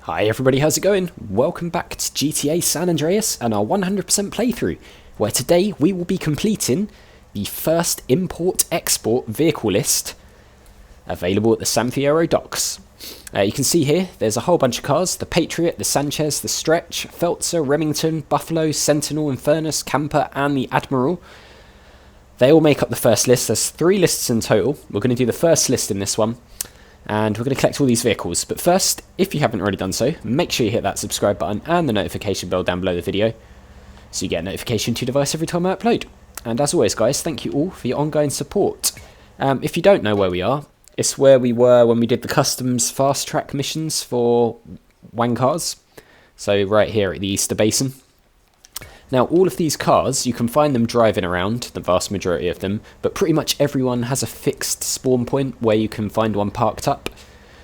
Hi everybody, how's it going? Welcome back to GTA San Andreas and our 100% playthrough, where today we will be completing the first import-export vehicle list available at the San Fierro docks. You can see here, there's a whole bunch of cars: the Patriot, the Sanchez, the Stretch, Feltzer, Remington, Buffalo, Sentinel, Infernus, Camper and the Admiral. They all make up the first list. There's 3 lists in total. We're going to do the first list in this one, and we're going to collect all these vehicles. But first, if you haven't already done so, make sure you hit that subscribe button and the notification bell down below the video, so you get a notification to your device every time I upload. And as always guys, thank you all for your ongoing support. If you don't know where we are, it's where we were when we did the customs fast track missions for WAN cars. So right here at the Easter Basin. Now all of these cars, you can find them driving around, the vast majority of them, but pretty much everyone has a fixed spawn point where you can find one parked up.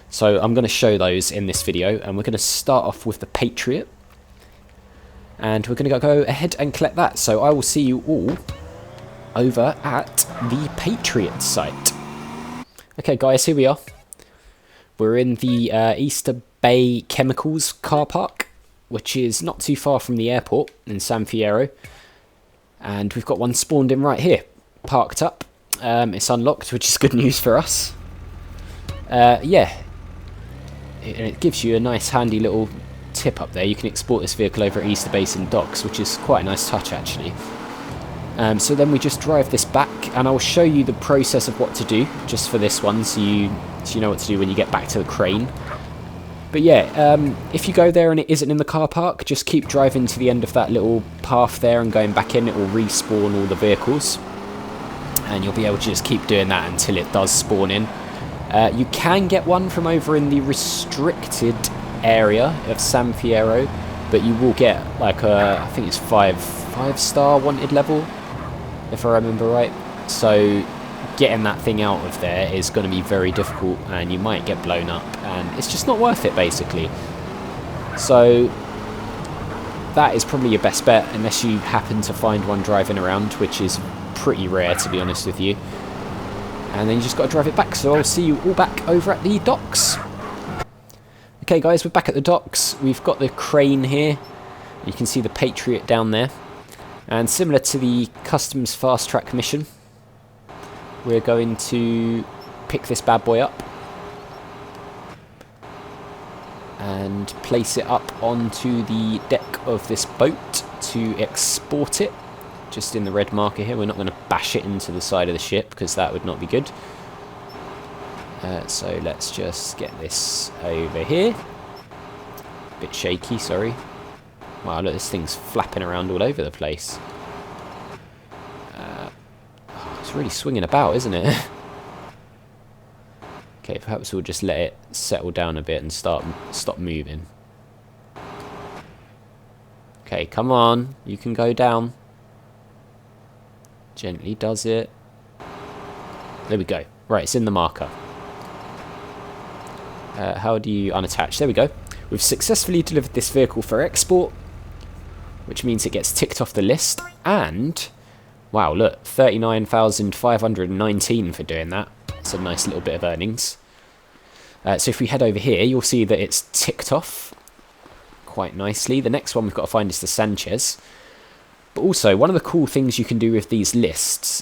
So I'm going to show those in this video, and we're going to start off with the Patriot. And we're going to go ahead and collect that. So I will see you all over at the Patriot site. Okay guys, here we are. We're in the Easter Bay Chemicals car park, which is not too far from the airport in San Fierro. And we've got one spawned in right here, parked up. It's unlocked, which is good news for us. Yeah, and it gives you a nice handy little tip up there. You can export this vehicle over at Easter Basin docks, which is quite a nice touch actually. So then we just drive this back, and I'll show you the process of what to do just for this one, so you know what to do when you get back to the crane. But yeah, if you go there and it isn't in the car park, just keep driving to the end of that little path there and going back in. It will respawn all the vehicles, and you'll be able to just keep doing that until it does spawn in. You can get one from over in the restricted area of San Fierro, but you will get like a, I think it's 5-star wanted level, if I remember right. So getting that thing out of there is going to be very difficult, and you might get blown up, and it's just not worth it basically. So that is probably your best bet, unless you happen to find one driving around, which is pretty rare to be honest with you. And then you just got to drive it back. So I'll see you all back over at the docks. Okay guys, we're back at the docks. We've got the crane here. You can see the Patriot down there. And similar to the customs fast track mission, we're going to pick this bad boy up and place it up onto the deck of this boat to export it. Just in the red marker here. We're not going to bash it into the side of the ship, because that would not be good. So let's just get this over here. Bit shaky, sorry. Wow, look, this thing's flapping around all over the place. It's really swinging about, isn't it? Okay, perhaps we'll just let it settle down a bit and stop moving. Okay, come on, you can go down. Gently does it. There we go. Right, it's in the marker. How do you unattach? There we go. We've successfully delivered this vehicle for export, which means it gets ticked off the list. And wow, look, 39,519 for doing that. It's a nice little bit of earnings. So if we head over here, you'll see that it's ticked off quite nicely. The next one we've got to find is the Sanchez. But also, one of the cool things you can do with these lists,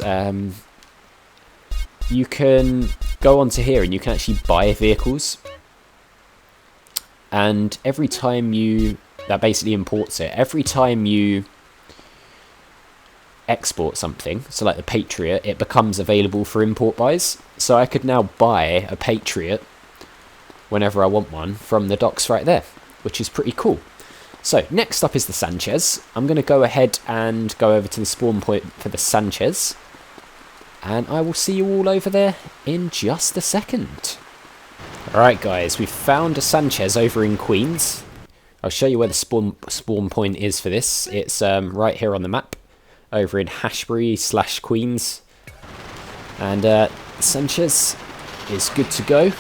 you can go onto here and you can actually buy vehicles. And every time that basically imports it. Every time you export something, so like the Patriot, it becomes available for import buys. So I could now buy a Patriot whenever I want one from the docks right there, which is pretty cool. So next up is the Sanchez. I'm going to go ahead and go over to the spawn point for the Sanchez, and I will see you all over there in just a second. Alright guys, we've found a Sanchez over in Queens. I'll show you where the spawn point is for this. It's right here on the map, over in Hashbury/Queens. And Sanchez is good to go.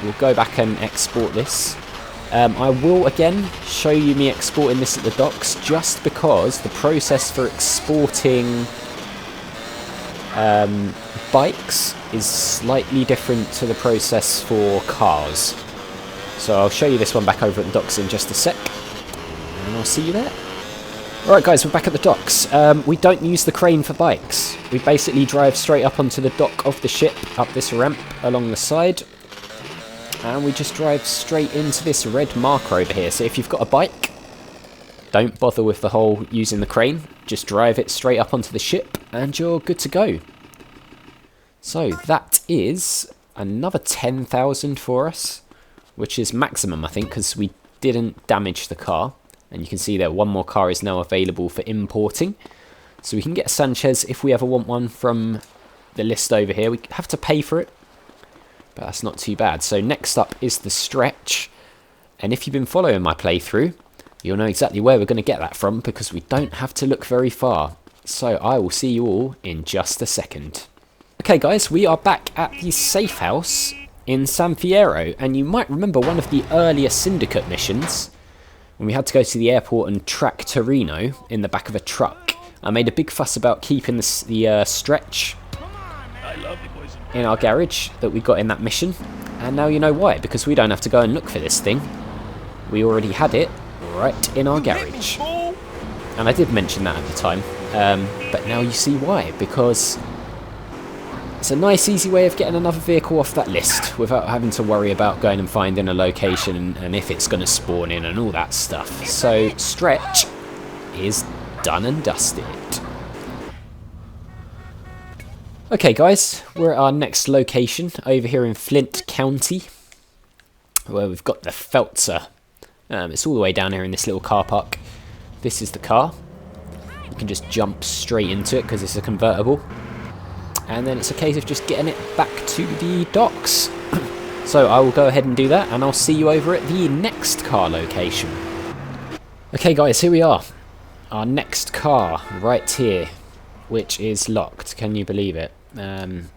We'll go back and export this. I will again show you me exporting this at the docks, just because the process for exporting bikes is slightly different to the process for cars. So I'll show you this one back over at the docks in just a sec, and I'll see you there. Alright guys, we're back at the docks. We don't use the crane for bikes. We basically drive straight up onto the dock of the ship, up this ramp along the side, and we just drive straight into this red marker over here. So if you've got a bike, don't bother with the whole using the crane, just drive it straight up onto the ship and you're good to go. So that is another 10,000 for us, which is maximum I think, because we didn't damage the car. And you can see that one more car is now available for importing. So we can get a Sanchez if we ever want one from the list over here. We have to pay for it, but that's not too bad. So next up is the stretch. And if you've been following my playthrough, you'll know exactly where we're going to get that from, because we don't have to look very far. So I will see you all in just a second. Okay guys, we are back at the safe house in San Fierro. And you might remember one of the earlier Syndicate missions, when we had to go to the airport and track Torino in the back of a truck. I made a big fuss about keeping the stretch in our garage that we got in that mission. And now you know why, because we don't have to go and look for this thing. We already had it right in our garage. And I did mention that at the time, but now you see why, because it's a nice easy way of getting another vehicle off that list without having to worry about going and finding a location and if it's going to spawn in and all that stuff. So stretch is done and dusted. Okay guys, we're at our next location over here in Flint County, where we've got the Feltzer. It's all the way down here in this little car park. This is the car. You can just jump straight into it because it's a convertible. And then it's a case of just getting it back to the docks. So I will go ahead and do that, and I'll see you over at the next car location. Okay guys, here we are. Our next car right here, which is locked. Can you believe it? Might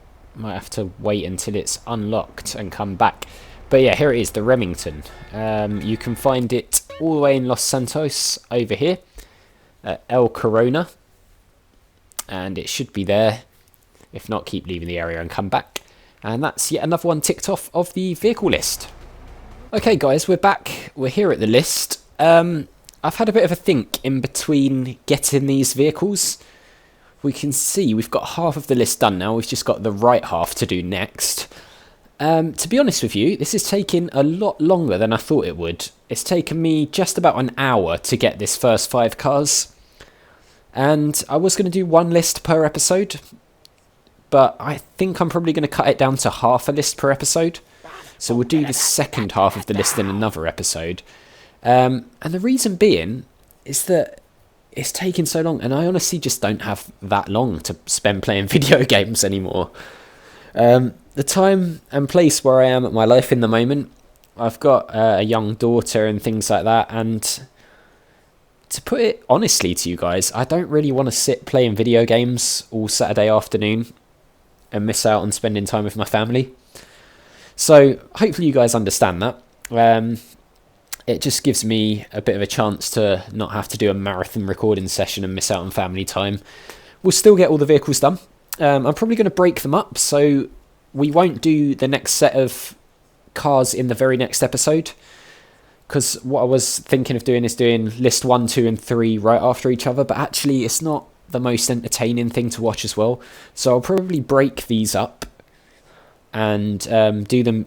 have to wait until it's unlocked and come back. But yeah, here it is, the Remington. You can find it all the way in Los Santos over here at El Corona. And it should be there. If not, keep leaving the area and come back. And that's yet another one ticked off of the vehicle list. Okay guys, we're back. We're here at the list. I've had a bit of a think in between getting these vehicles. We can see we've got half of the list done now. We've just got the right half to do next. To be honest with you, this is taking a lot longer than I thought it would. It's taken me just about an hour to get this first 5 cars. And I was going to do one list per episode, but I think I'm probably going to cut it down to half a list per episode. So we'll do the second half of the list in another episode. And the reason being is that it's taking so long, and I honestly just don't have that long to spend playing video games anymore. The time and place where I am at my life in the moment, I've got a young daughter and things like that, and to put it honestly to you guys, I don't really want to sit playing video games all Saturday afternoon and miss out on spending time with my family. So hopefully you guys understand that. It just gives me a bit of a chance to not have to do a marathon recording session and miss out on family time. We'll still get all the vehicles done. I'm probably going to break them up, so we won't do the next set of cars in the very next episode, because what I was thinking of doing is doing list 1, 2 and 3 right after each other, but actually it's not the most entertaining thing to watch as well. So I'll probably break these up and do them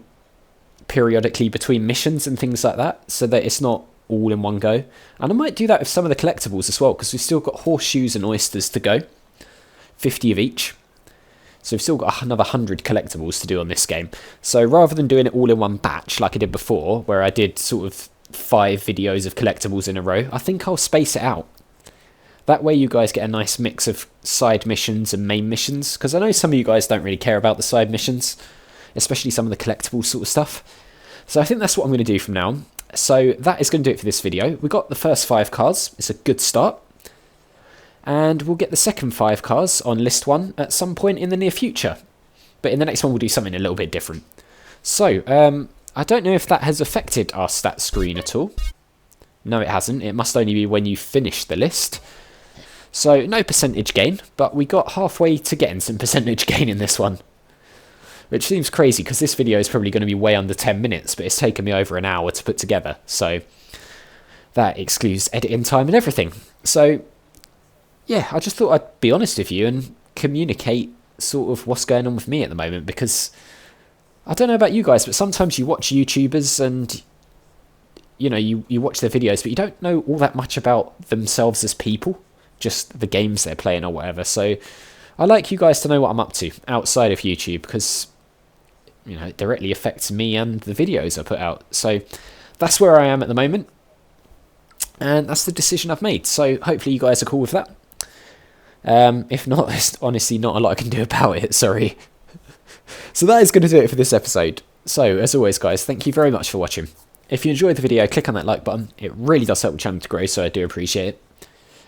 periodically between missions and things like that, so that it's not all in one go. And I might do that with some of the collectibles as well, because we've still got horseshoes and oysters to go, 50 of each. So we've still got another 100 collectibles to do on this game. So rather than doing it all in one batch like I did before, where I did sort of 5 videos of collectibles in a row, I think I'll space it out. That way you guys get a nice mix of side missions and main missions, because I know some of you guys don't really care about the side missions, especially some of the collectible sort of stuff. So I think that's what I'm going to do from now on. So that is going to do it for this video. We got the first 5 cars. It's a good start. And we'll get the second 5 cars on list 1 at some point in the near future. But in the next one we'll do something a little bit different. So, I don't know if that has affected our stats screen at all. No, it hasn't. It must only be when you finish the list. So, no percentage gain, but we got halfway to getting some percentage gain in this one. Which seems crazy because this video is probably going to be way under 10 minutes, but it's taken me over an hour to put together. So that excludes editing time and everything. So yeah, I just thought I'd be honest with you and communicate sort of what's going on with me at the moment, because I don't know about you guys, but sometimes you watch YouTubers and you know, you watch their videos, but you don't know all that much about themselves as people, just the games they're playing or whatever. So I like you guys to know what I'm up to outside of YouTube, because you know, it directly affects me and the videos I put out. So that's where I am at the moment, and that's the decision I've made. So hopefully you guys are cool with that. If not, there's honestly not a lot I can do about it, sorry. So that is going to do it for this episode. So as always guys, thank you very much for watching. If you enjoyed the video, click on that like button. It really does help the channel to grow, so I do appreciate it.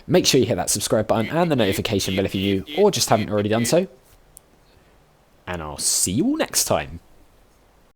Make sure you hit that subscribe button and the notification bell if you're new or just haven't already done so. And I'll see you all next time.